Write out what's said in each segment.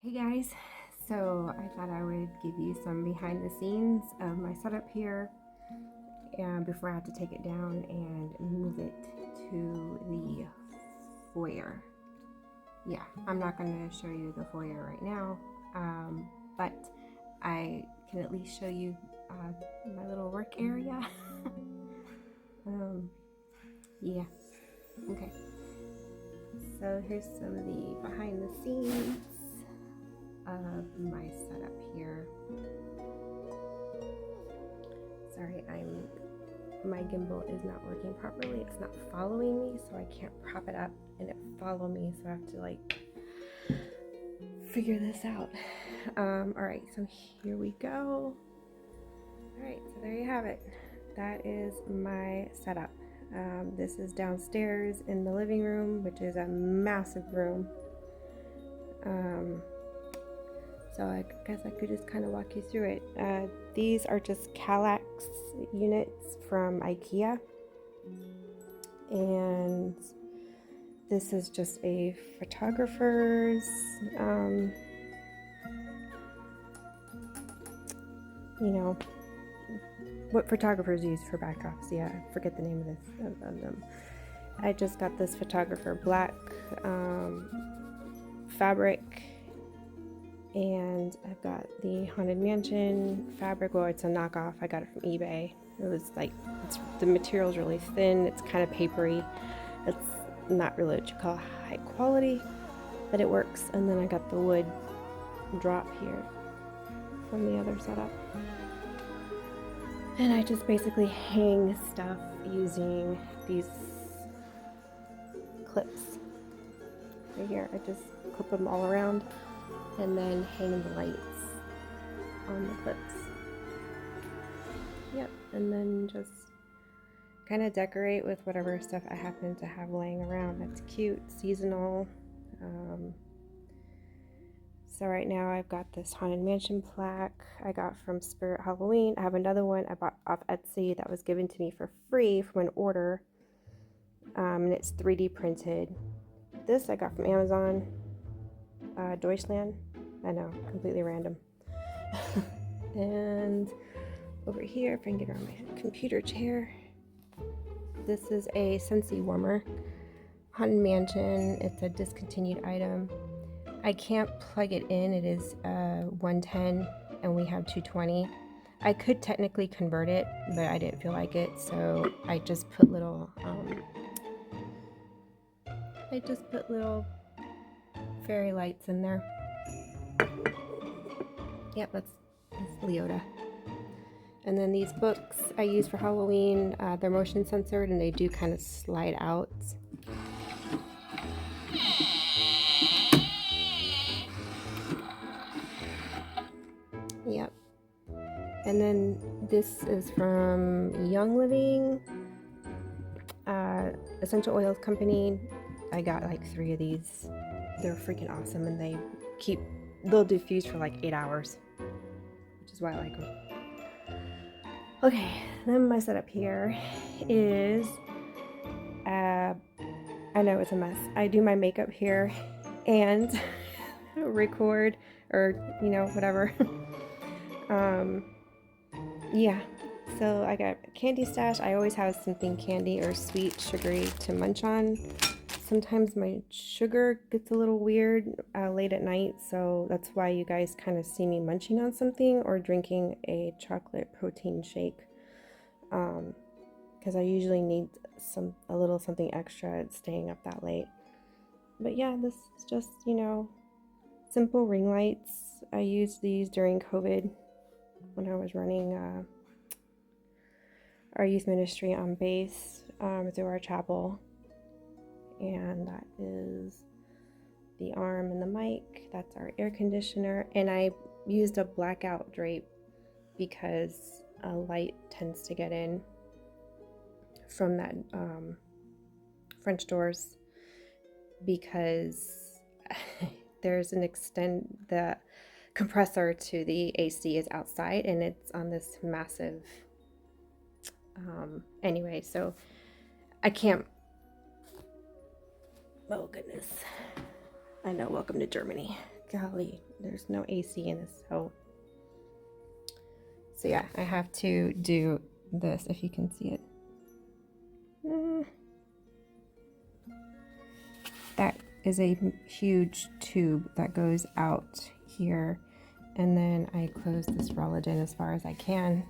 Hey guys, so I thought I would give you some behind the scenes of my setup here and before I have to take it down and move it to the foyer. Yeah, I'm not going to show you the foyer right now, but I can at least show you my little work area. Yeah, okay. So here's some of the behind the scenes of my setup here. Sorry, my gimbal is not working properly. It's not following me, so I can't prop it up and it follow me, so I have to like figure this out. Alright, so here we go. Alright, so there you have it. That is my setup. This is downstairs in the living room, which is a massive room. So I guess I could just kind of walk you through it. These are just Kallax units from IKEA. And this is just a photographer's, you know, what photographers use for backdrops. Yeah, I forget the name of them. I just got this photographer black fabric. And I've got the Haunted Mansion fabric. Well, it's a knockoff. I got it from eBay. It was like, the material's really thin. It's kind of papery. It's not really what you call high quality, but it works. And then I got the wood drop here from the other setup. And I just basically hang stuff using these clips right here. I just clip them all around and then hang the lights on the clips. Yep, and then just kind of decorate with whatever stuff I happen to have laying around that's cute, seasonal. So right now I've got this Haunted Mansion plaque I got from Spirit Halloween. I have another one I bought off Etsy that was given to me for free from an order, and it's 3D printed. This I got from Amazon, Deutschland. I know, completely random. And over here, if I can get around my computer chair, this is a Scentsy warmer, Haunted Mansion. It's a discontinued item. I can't plug it in. It is 110 and we have 220. I could technically convert it, but I didn't feel like it, so I just put little fairy lights in there. Yep, that's Leota. And then these books I use for Halloween, they're motion censored and they do kind of slide out. Yep. And then this is from Young Living, essential oils company. I got like 3 of these. They're freaking awesome, and they'll diffuse for like 8 hours, which is why I like them. Okay, then my setup here is, I know it's a mess. I do my makeup here and record, or whatever. Yeah, so I got candy stash. I always have something candy or sweet, sugary to munch on. Sometimes my sugar gets a little weird late at night, so that's why you guys kind of see me munching on something or drinking a chocolate protein shake, because I usually need a little something extra staying up that late. But yeah, this is just, simple ring lights. I used these during COVID when I was running our youth ministry on base through our chapel. And that is the arm and the mic. That's our air conditioner. And I used a blackout drape because a light tends to get in from that French doors, because there's the compressor to the AC is outside and it's on this massive anyway, so I can't. Oh goodness, I know, welcome to Germany. golly, there's no AC in this, so yeah, I have to do this, if you can see it. That is a huge tube that goes out here, and then I close this rowlet in as far as I can,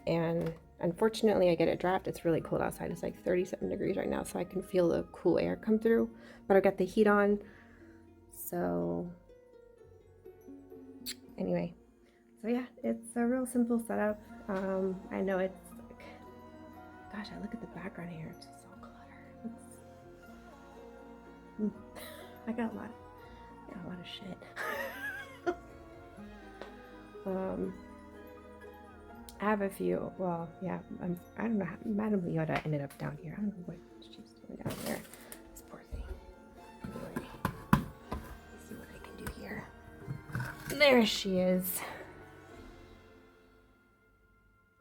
and unfortunately I get it dropped. It's really cold outside. It's like 37 degrees right now, so I can feel the cool air come through, but I've got the heat on. So anyway, so yeah, it's a real simple setup. I know it's like, gosh, I look at the background here, it's just so cluttered. I got a lot of shit. I have a few, well, yeah, I don't know how Madame Leota ended up down here. I don't know what she's doing down there. This poor thing. Anyway, let's see what I can do here. There she is.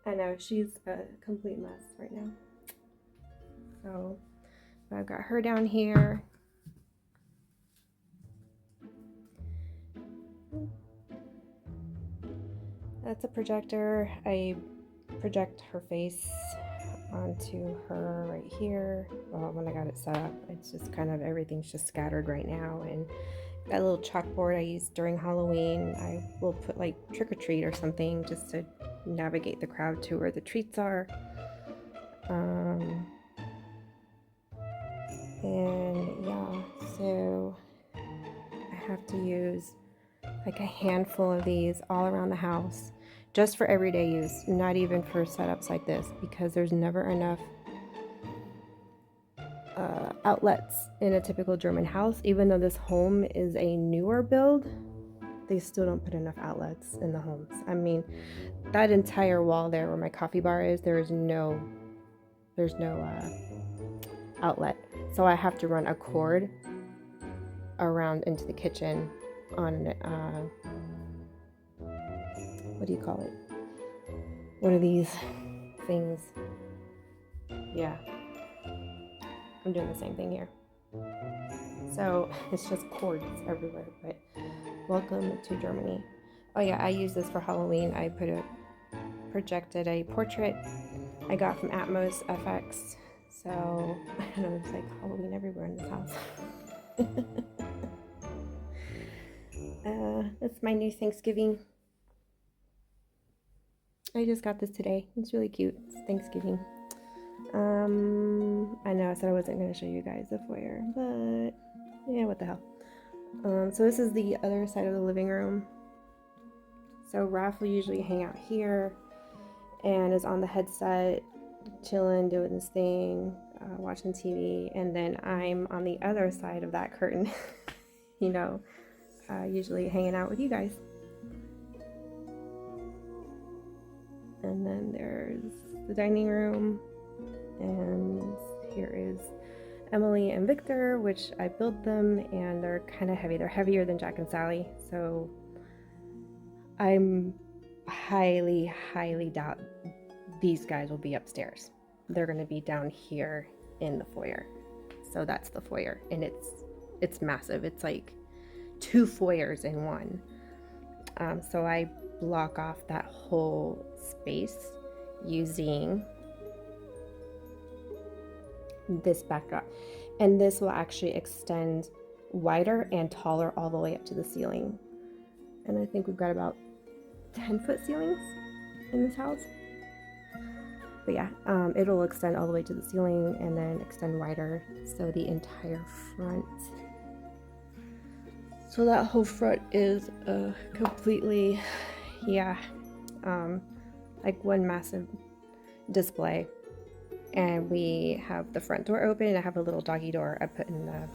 I know, she's a complete mess right now. So, I've got her down here. That's a projector. I project her face onto her right here. Well, when I got it set up, it's just kind of, everything's just scattered right now. And that little chalkboard I used during Halloween, I will put like trick or treat or something just to navigate the crowd to where the treats are. And yeah, so I have to use like a handful of these all around the house just for everyday use, not even for setups like this, because there's never enough outlets in a typical German house. Even though this home is a newer build, they still don't put enough outlets in the homes. I mean, that entire wall there where my coffee bar is, there's no outlet. So I have to run a cord around into the kitchen on what do you call it? One of these things. Yeah, I'm doing the same thing here. So it's just cords everywhere, but welcome to Germany. Oh yeah, I use this for Halloween. I projected a portrait I got from Atmos FX. So I don't know, it's like Halloween everywhere in this house. That's my new Thanksgiving. I just got this today. It's really cute. It's Thanksgiving. I know I said I wasn't going to show you guys the foyer, but yeah, what the hell. So this is the other side of the living room. So Raph will usually hang out here and is on the headset, chilling, doing his thing, watching TV, and then I'm on the other side of that curtain, you know, usually hanging out with you guys. And then there's the dining room, and here is Emily and Victor, which I built them, and they're kind of heavy. They're heavier than Jack and Sally, so I'm highly doubt these guys will be upstairs. They're going to be down here in the foyer. So that's the foyer, and it's massive. It's like 2 foyers in one. So I block off that whole space using this backdrop, and this will actually extend wider and taller all the way up to the ceiling. And I think we've got about 10-foot ceilings in this house. But yeah, it'll extend all the way to the ceiling and then extend wider, so the entire front. So that whole front is completely, yeah, like one massive display. And we have the front door open, and I have a little doggy door I put in the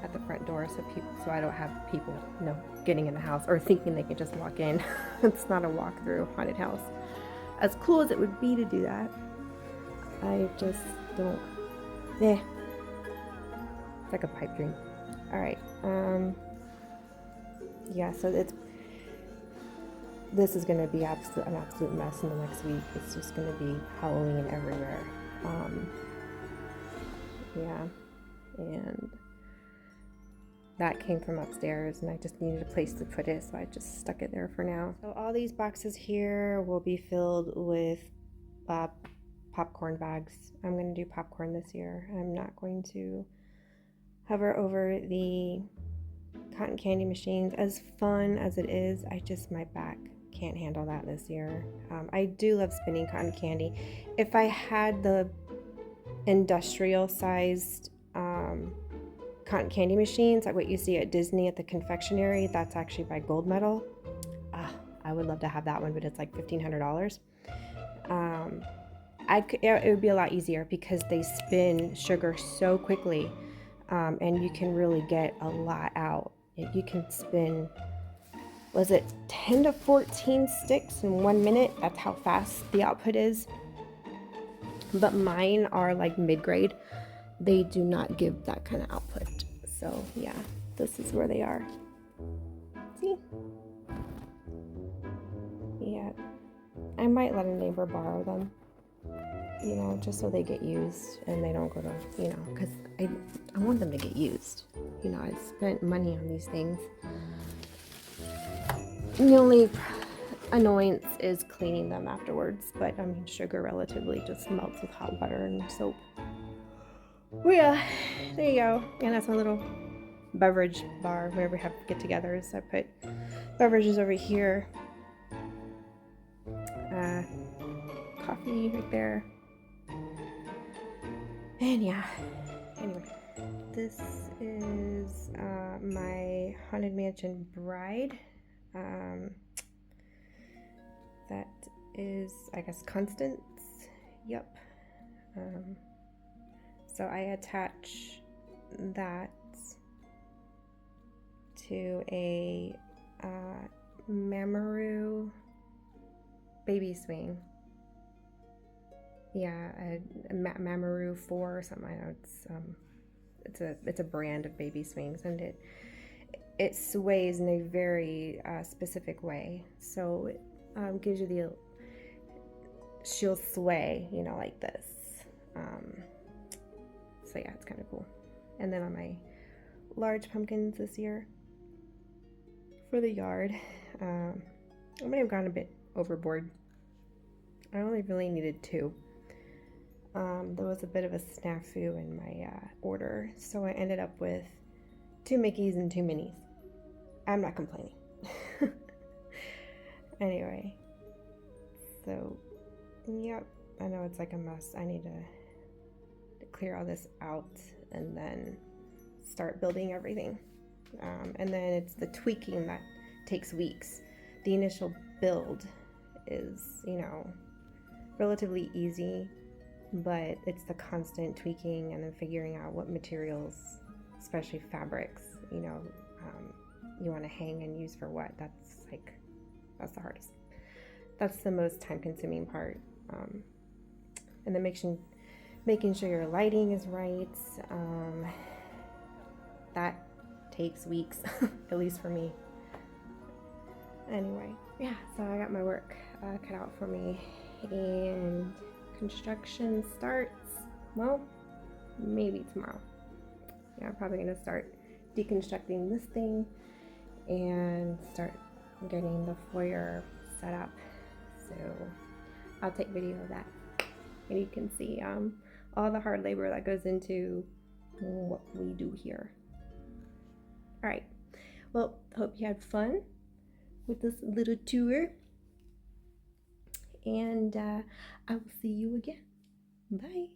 at the front door, so I don't have people, you know, getting in the house or thinking they can just walk in. It's not a walk-through haunted house. As cool as it would be to do that, I just don't. It's like a pipe dream. All right. Yeah. So this is gonna be an absolute mess in the next week. It's just gonna be Halloween everywhere. Yeah, and that came from upstairs and I just needed a place to put it, so I just stuck it there for now. So all these boxes here will be filled with popcorn bags. I'm going to do popcorn this year. I'm not going to hover over the cotton candy machines. As fun as it is, my back can't handle that this year. I do love spinning cotton candy. If I had the industrial sized cotton candy machines like what you see at Disney at the confectionery, that's actually by Gold Medal. I would love to have that one, but it's like $1,500. It would be a lot easier because they spin sugar so quickly, and you can really get a lot out. You can spin, was it 10 to 14 sticks in 1 minute? That's how fast the output is. But mine are like mid-grade. They do not give that kind of output. So yeah, this is where they are. See? Yeah, I might let a neighbor borrow them, you know, just so they get used and they don't go to, you know, because I want them to get used. You know, I spent money on these things. The only annoyance is cleaning them afterwards, but I mean, sugar relatively just melts with hot water and soap. Well, yeah, there you go. And that's my little beverage bar where we have get-togethers. I put beverages over here. Coffee right there. And yeah, anyway, this is my Haunted Mansion bride. That is, I guess, Constance. Yep. So I attach that to a Mamaroo baby swing. Yeah, a Mamaroo 4 or something. I know it's a brand of baby swings, and it sways in a very specific way. So it gives you the, she'll sway, you know, like this. So yeah, it's kind of cool. And then on my large pumpkins this year for the yard, I may have gone a bit overboard. I only really needed 2. There was a bit of a snafu in my order, so I ended up with 2 Mickeys and 2 Minnies. I'm not complaining. Anyway, so yep, I know it's like a mess. I need to clear all this out and then start building everything. And then it's the tweaking that takes weeks. The initial build is, you know, relatively easy, but it's the constant tweaking and then figuring out what materials, especially fabrics, you know, you want to hang and use for what. That's the hardest. That's the most time-consuming part. And then making sure your lighting is right. That takes weeks, at least for me. Anyway, yeah, so I got my work cut out for me, and construction starts, well, maybe tomorrow. Yeah, I'm probably gonna start deconstructing this thing and start getting the foyer set up. So I'll take video of that, and you can see all the hard labor that goes into what we do here. All right, well, hope you had fun with this little tour, and I will see you again. Bye.